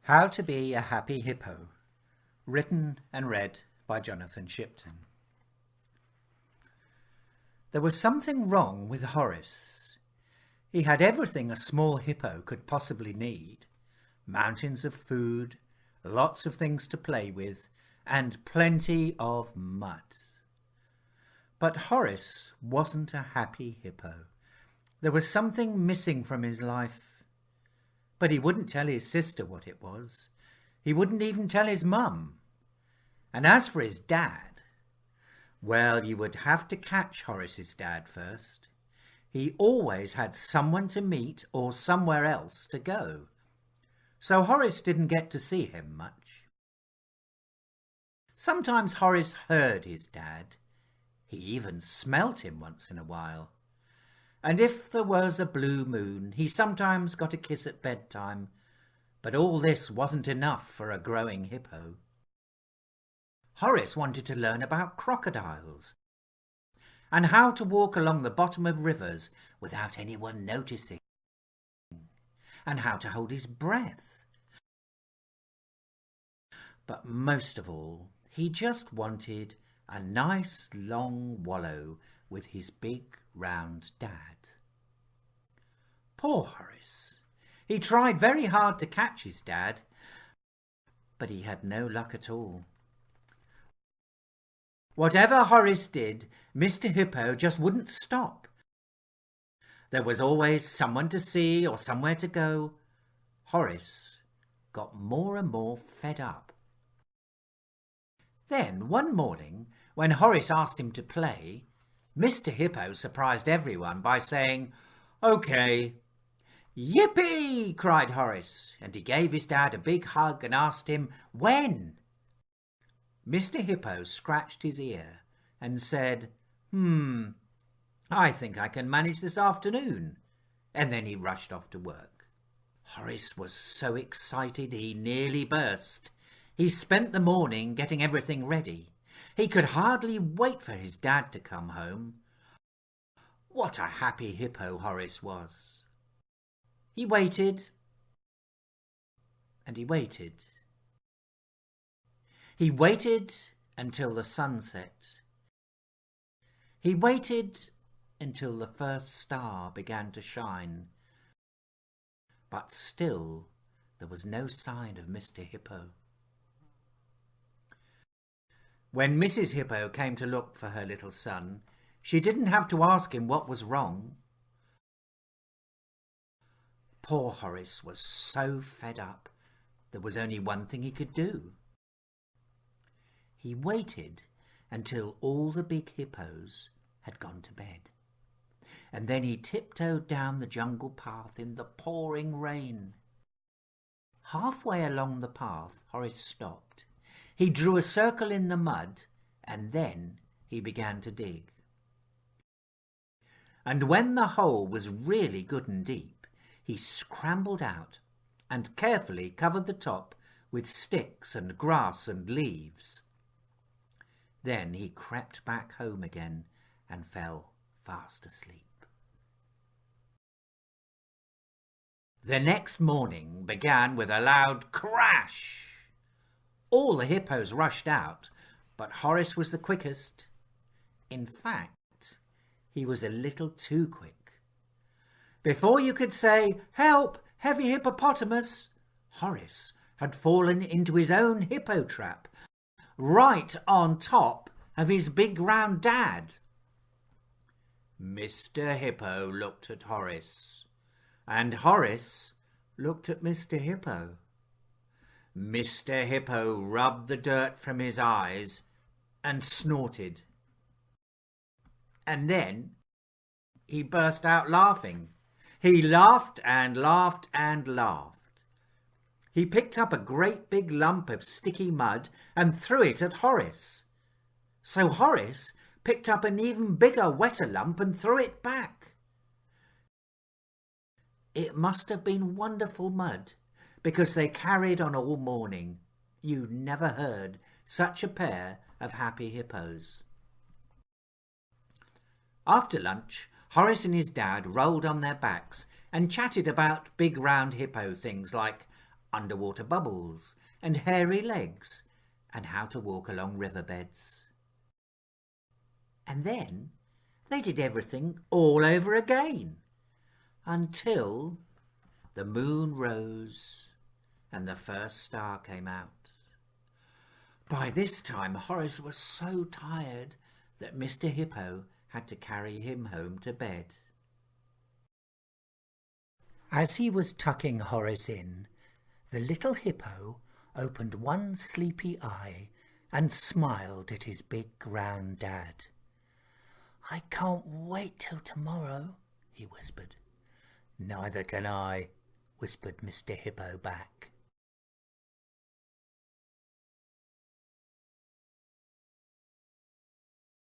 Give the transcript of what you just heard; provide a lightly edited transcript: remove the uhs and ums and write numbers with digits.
How to Be a Happy Hippo, written and read by Jonathan Shipton. There was something wrong with Horace. He had everything a small hippo could possibly need: mountains of food, lots of things to play with, and plenty of mud. But Horace wasn't a happy hippo. There was something missing from his life. But he wouldn't tell his sister what it was. He wouldn't even tell his mum. And as for his dad, well, you would have to catch Horace's dad first. He always had someone to meet or somewhere else to go. So Horace didn't get to see him much. Sometimes Horace heard his dad. He even smelt him once in a while. And if there was a blue moon, he sometimes got a kiss at bedtime. But all this wasn't enough for a growing hippo. Horace wanted to learn about crocodiles and how to walk along the bottom of rivers without anyone noticing, and how to hold his breath. But most of all, he just wanted a nice long wallow with his big round dad. Poor Horace. He tried very hard to catch his dad, but he had no luck at all. Whatever Horace did, Mr. Hippo just wouldn't stop. There was always someone to see or somewhere to go. Horace got more and more fed up. Then one morning, when Horace asked him to play, Mr. Hippo surprised everyone by saying, "Okay." "Yippee!" cried Horace, and he gave his dad a big hug and asked him when. Mr. Hippo scratched his ear and said, I think I can manage this afternoon." And then he rushed off to work. Horace was so excited he nearly burst. He spent the morning getting everything ready. He could hardly wait for his dad to come home. What a happy hippo Horace was. He waited, and he waited. He waited until the sun set. He waited until the first star began to shine. But still there was no sign of Mr. Hippo. When Mrs. Hippo came to look for her little son, she didn't have to ask him what was wrong. Poor Horace was so fed up, there was only one thing he could do. He waited until all the big hippos had gone to bed, and then he tiptoed down the jungle path in the pouring rain. Halfway along the path, Horace stopped. He drew a circle in the mud, and then he began to dig. And when the hole was really good and deep, he scrambled out and carefully covered the top with sticks and grass and leaves. Then he crept back home again and fell fast asleep. The next morning began with a loud crash. All the hippos rushed out, but Horace was the quickest. In fact, he was a little too quick. Before you could say, "Help, heavy hippopotamus," Horace had fallen into his own hippo trap, right on top of his big round dad. Mr. Hippo looked at Horace, and Horace looked at Mr. Hippo. Mr. Hippo rubbed the dirt from his eyes and snorted. And then he burst out laughing. He laughed and laughed and laughed. He picked up a great big lump of sticky mud and threw it at Horace. So Horace picked up an even bigger, wetter lump and threw it back. It must have been wonderful mud, because they carried on all morning. You never heard such a pair of happy hippos. After lunch, Horace and his dad rolled on their backs and chatted about big round hippo things like underwater bubbles and hairy legs, and how to walk along riverbeds. And then they did everything all over again, until the moon rose and the first star came out. By this time Horace was so tired that Mr. Hippo had to carry him home to bed. As he was tucking Horace in, the little hippo opened one sleepy eye and smiled at his big round dad. "I can't wait till tomorrow," he whispered. "Neither can I," whispered Mr. Hippo back.